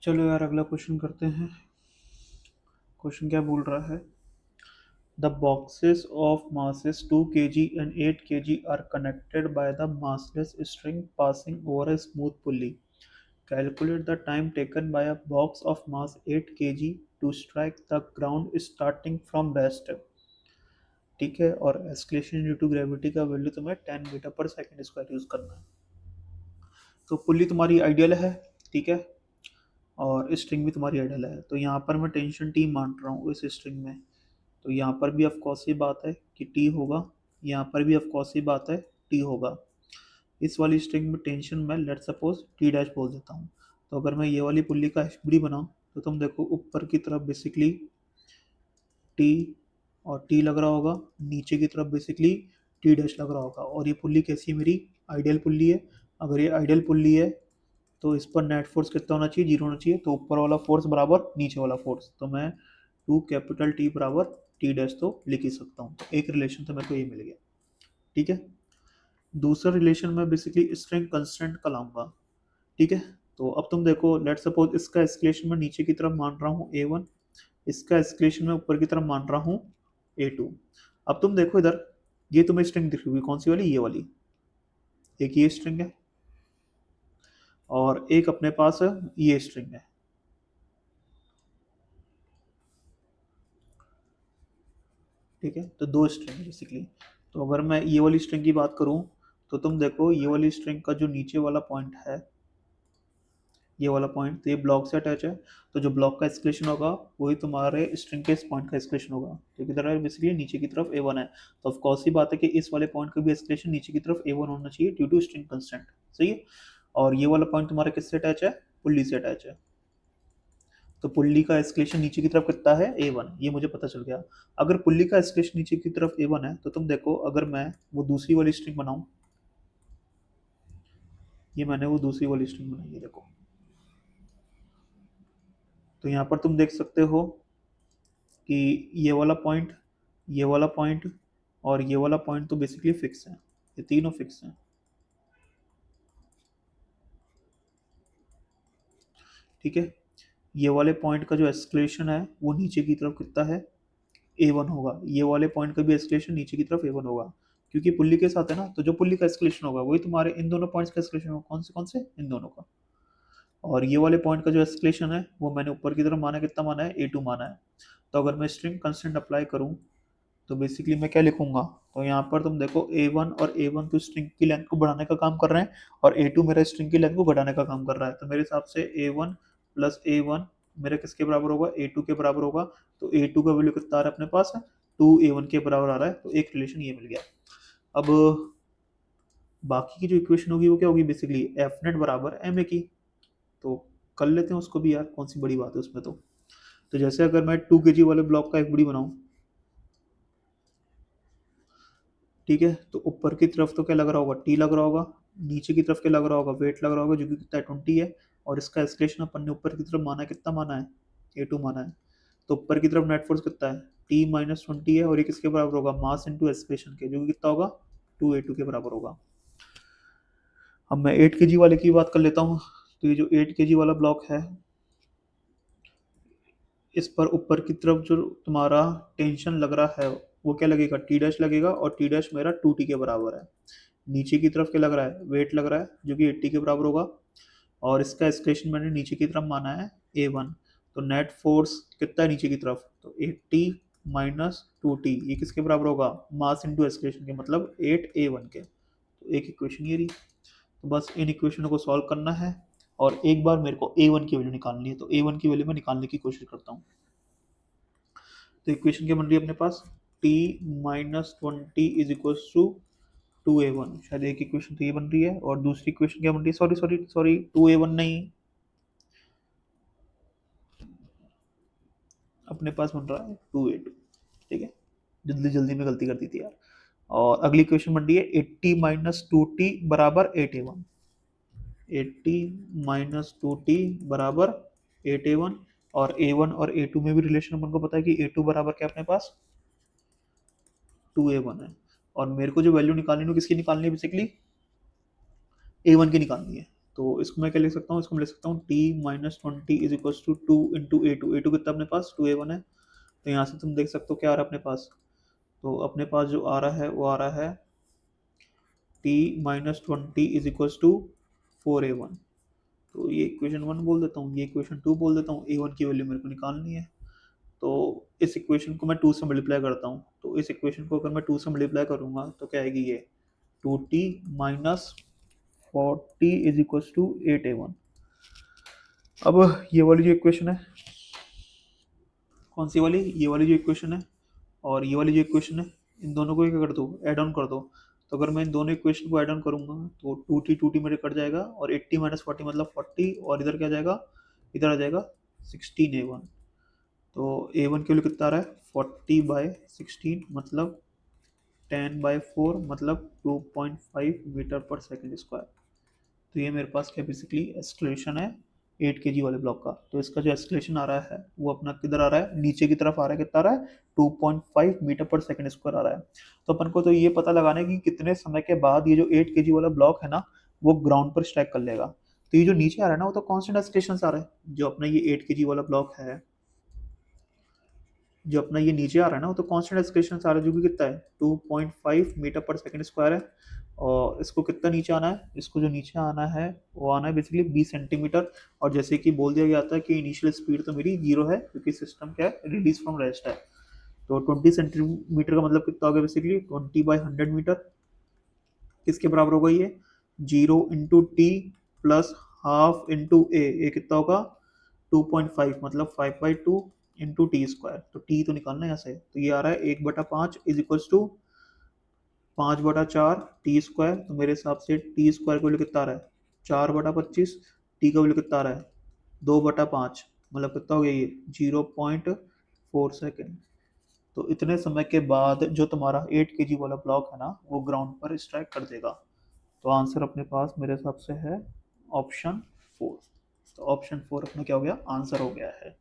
चलो यार अगला क्वेश्चन करते हैं। क्वेश्चन क्या बोल रहा है? The boxes of masses 2 kg and 8 kg are connected by the massless string passing over a smooth pulley. Calculate the time taken by a box of mass 8 kg to strike the ground starting from rest. ठीक है, और escalation due to gravity का value तुम्हें 10 metre पर second square use करना है। तो pulley तुम्हारी आइडियल है, ठीक है, और स्ट्रिंग भी तुम्हारी आइडियल है। तो यहाँ पर मैं टेंशन टी मान रहा हूँ इस स्ट्रिंग में। तो यहाँ पर भी ऑफकोर्स ये बात है कि टी होगा, यहाँ पर भी ऑफकोर्स ये बात है टी होगा। इस वाली स्ट्रिंग में टेंशन मैं लेट सपोज टी डैश बोल देता हूँ। तो अगर मैं ये वाली पुल्ली का एफबी बनाऊँ तो तुम देखो ऊपर की तरफ बेसिकली टी और टी लग रहा होगा, नीचे की तरफ बेसिकली टी डैश लग रहा होगा। और ये पुल्ली कैसी है? मेरी आइडियल पुल्ली है। अगर ये आइडियल पुल्ली है तो इस पर नेट फोर्स कितना होना चाहिए? जीरो होना चाहिए। तो ऊपर वाला फोर्स बराबर नीचे वाला फोर्स, तो मैं टू कैपिटल टी बराबर टी डैश तो लिख ही सकता हूँ। तो एक रिलेशन तो मेरे को ये मिल गया, ठीक है। दूसरा रिलेशन मैं बेसिकली स्ट्रिंग कंस्टेंट का लाऊंगा, ठीक है। तो अब तुम देखो, लेट सपोज इसका एस्केलेशन मैं नीचे की तरफ मान रहा हूँ A1, इसका एस्केलेशन मैं ऊपर की तरफ मान रहा हूँ A2। अब तुम देखो इधर, ये तुम्हें स्ट्रिंग दिख रही होगी, कौन सी वाली? ये वाली। एक ये स्ट्रिंग है और एक अपने पास ये स्ट्रिंग है, ठीक है। तो दो स्ट्रिंग है बेसिकली। तो अगर मैं ये वाली स्ट्रिंग की बात करूं तो तुम देखो ये वाली स्ट्रिंग का जो नीचे वाला पॉइंट है, ये वाला पॉइंट, तो ये ब्लॉक से अटैच है। तो जो ब्लॉक का एस्केलेशन होगा वही तुम्हारे स्ट्रिंग के इस पॉइंट का एस्केलेशन होगा, जो कि तरह बेसिकली नीचे की तरफ A1 है। तो ऑफकोर्स ही बात है कि इस वाले पॉइंट का भी एस्केलेशन नीचे की तरफ A1 होना चाहिए ड्यू टू स्ट्रिंग कंस्टेंट, सही है। और ये वाला पॉइंट तुम्हारा किससे अटैच है? पुल्ली से अटैच है। तो पुल्ली का एस्केलेशन नीचे की तरफ कितना है? A1, ये मुझे पता चल गया। अगर पुल्ली का एस्केलेशन नीचे की तरफ A1 है तो तुम देखो, अगर मैं वो दूसरी वाली स्ट्रिंग बनाऊं, ये मैंने वो दूसरी वाली स्ट्रिंग बनाई है, देखो। तो यहाँ पर तुम देख सकते हो कि ये वाला पॉइंट और ये वाला पॉइंट तो बेसिकली फिक्स है, ये तीनों फिक्स हैं, ठीक है। ये वाले पॉइंट का जो एस्केलेशन है वो नीचे की तरफ कितना है? A1 होगा। ये वाले पॉइंट का भी एस्केलेशन नीचे की तरफ A1 होगा, क्योंकि पुल्ली के साथ है ना। तो जो पुल्ली का एस्केलेशन होगा वही तुम्हारे इन दोनों पॉइंट्स का एस्केलेशन होगा। कौन से? इन दोनों का। और ये वाले पॉइंट का जो एस्केलेशन है वो मैंने ऊपर की तरफ माना, कितना माना है? A2 माना है। तो अगर मैं स्ट्रिंग कंस्टेंट अप्लाई करूँ तो बेसिकली मैं क्या लिखूंगा? तो यहाँ पर तुम देखो A1 और A1 तो स्ट्रिंग की लेंथ को बढ़ाने का काम कर रहे हैं और A2 मेरा स्ट्रिंग की लेंथ को घटाने का काम कर रहा है। तो मेरे हिसाब से A1 प्लस A1 मेरे किसके बराबर होगा? A2 के बराबर होगा। तो A2 का वैल्यू कितना आ रहा है अपने पास? 2 A1 के बराबर आ रहा है। तो एक रिलेशन ये मिल गया। अब बाकी की जो इक्वेशन होगी वो क्या होगी? बेसिकली एफ नेट बराबर एम ए की। तो कर लेते हैं उसको भी यार, कौन सी बड़ी बात है उसमें। तो जैसे अगर मैं 2 kg वाले ब्लॉक का एक बड़ी बनाऊं, ठीक है, तो ऊपर की तरफ तो क्या लग रहा होगा? टी लग रहा होगा। नीचे की तरफ क्या लग रहा होगा? वेट लग रहा होगा, जो कि कितना है? 20 है। और इसका एस्केलेशन अपन ने ऊपर की तरफ माना है, कितना माना है? A2 माना है। तो ऊपर की तरफ नेट फोर्स कितना है? T-20 है। और ये किसके बराबर होगा? मास इंटू एस्केलेशन के, जो कि कितना होगा? 2A2 के बराबर होगा। अब मैं 8 kg वाले की बात कर लेता हूँ। तो ये जो 8 kg वाला ब्लॉक है, इस पर ऊपर की तरफ जो तुम्हारा टेंशन लग रहा है वो क्या लगेगा? टी डैश लगेगा। और टी डैश मेरा 2T के बराबर है। नीचे की तरफ क्या लग रहा है? वेट लग रहा है, जो कि 80 के बराबर होगा। और इसका एस्केलेशन मैंने नीचे की तरफ माना है A1। तो नेट फोर्स कितना है नीचे की तरफ? तो 80 माइनस 2T, ये किसके बराबर होगा? मास इंटू एस्केलेशन के, मतलब 8A1 के। तो एक इक्वेशन ये रही। तो बस इन इक्वेशनों को सॉल्व करना है और एक बार मेरे को A1 की वैल्यू निकालनी है। तो A1 की वैल्यू मैं निकालने की कोशिश करता हूँ। तो इक्वेशन क्या बन रही है अपने पास? T-20 is equal to 2A1। शायद एक इक्वेशन तो ये बन रही है, और दूसरी इक्वेशन क्या बन रही है? सॉरी सॉरी सॉरी, 2A1 नहीं, अपने पास बन रहा है 2A2, ठीक है। जल्दी जल्दी में गलती कर दी थी यार। और अगली इक्वेशन बन रही है 80 माइनस 2T बराबर 8A1। 80 माइनस 2T बराबर 8A1। और A1 और A2 में भी रिलेशन अपन को पता है कि A2 बराबर क्या अपने पास? 2A1 है। और मेरे को जो वैल्यू निकालनी है किसकी निकालनी है? बेसिकली A1 की निकालनी है। तो इसको मैं क्या लिख सकता हूँ, इसको मैं लिख सकता हूँ t minus 20 is equal to 2 into A two. A two कितना अपने पास 2a1 है, तो यहाँ से तुम देख सकते हो क्या आ रहा है अपने पास। तो अपने पास जो आ रहा है वो आ रहा है t minus 20 is equal to 4a1। तो ये इक्वेशन 1 बोल देता हूँ, ये इक्वेशन 2 बोल देता हूँ, a1 की वैल्यू मेरे को निकालनी है। तो इस इक्वेशन को मैं 2 से मल्टीप्लाई करता हूँ, तो इस इक्वेशन को अगर मैं 2 से मल्टीप्लाई करूँगा तो क्या आएगी ये 2t minus 40 is equal to 8a1। अब ये वाली जो इक्वेशन है, कौन सी वाली, ये वाली जो इक्वेशन है और ये वाली जो इक्वेशन है, इन दोनों को क्या कर दो, ऐड ऑन कर दो। तो अगर मैं इन दोनों इक्वेशन को ऐड ऑन करूंगा तो 2t मेरे कट जाएगा और 80 माइनस 40 मतलब 40, और इधर क्या जाएगा, इधर आ जाएगा 16a1। तो a1 के लिए कितना आ रहा है 40/16 मतलब 10/4 मतलब 2.5 मीटर पर सेकेंड स्क्वायर। तो ये मेरे पास क्या बेसिकली एस्केलेशन है 8 kg वाले ब्लॉक का। तो इसका जो एस्केलेशन आ रहा है वो अपना किधर आ रहा है, नीचे की तरफ आ रहा है। कितना आ रहा है 2.5 मीटर पर सेकेंड स्क्वायर आ रहा है। तो अपन को तो ये पता लगाना है कि कितने समय के बाद ये जो 8 kg वाला ब्लॉक है ना वो ग्राउंड पर स्ट्राइक कर लेगा। तो ये जो नीचे आ रहा है ना वो तो कॉन्स्टेंट एस्केलेशन आ रहा है। जो अपना ये 8 kg वाला ब्लॉक है, जो अपना ये नीचे आ रहा है ना वो तो कांस्टेंट एक्सक्रेशन आ रहा है, जो कि कितना है 2.5 मीटर पर सेकंड स्क्वायर है। और इसको कितना नीचे आना है, इसको जो नीचे आना है वो आना है बेसिकली 20 सेंटीमीटर। और जैसे कि बोल दिया गया था कि इनिशियल स्पीड तो मेरी 0 है क्योंकि सिस्टम क्या है रिलीज फ्रॉम रेस्ट है। तो 20 सेंटीमीटर का मतलब कितना हो गया बेसिकली 20/100 मीटर। किसके बराबर होगा ये 0 × t प्लस हाफ इंटू ए कितना होगा 2.5 मतलब 5/2 इंटू टी स्क्वायर। तो टी तो निकालना है यहाँ से, तो ये आ रहा है 1/5 is equal to 5/4 T square. तो मेरे हिसाब से टी स्क्वायर का वैल्यू कितना आ रहा है 4/25। टी का वैल्यू कितना आ रहा है 2/5 मतलब कितना हो गया ये 0.4 सेकेंड। तो इतने समय के बाद जो तुम्हारा 8 kg वाला ब्लॉक है ना वो ग्राउंड पर स्ट्राइक कर देगा। तो आंसर अपने पास मेरे हिसाब से है ऑप्शन 4। तो ऑप्शन 4 अपना क्या हो गया आंसर हो गया है।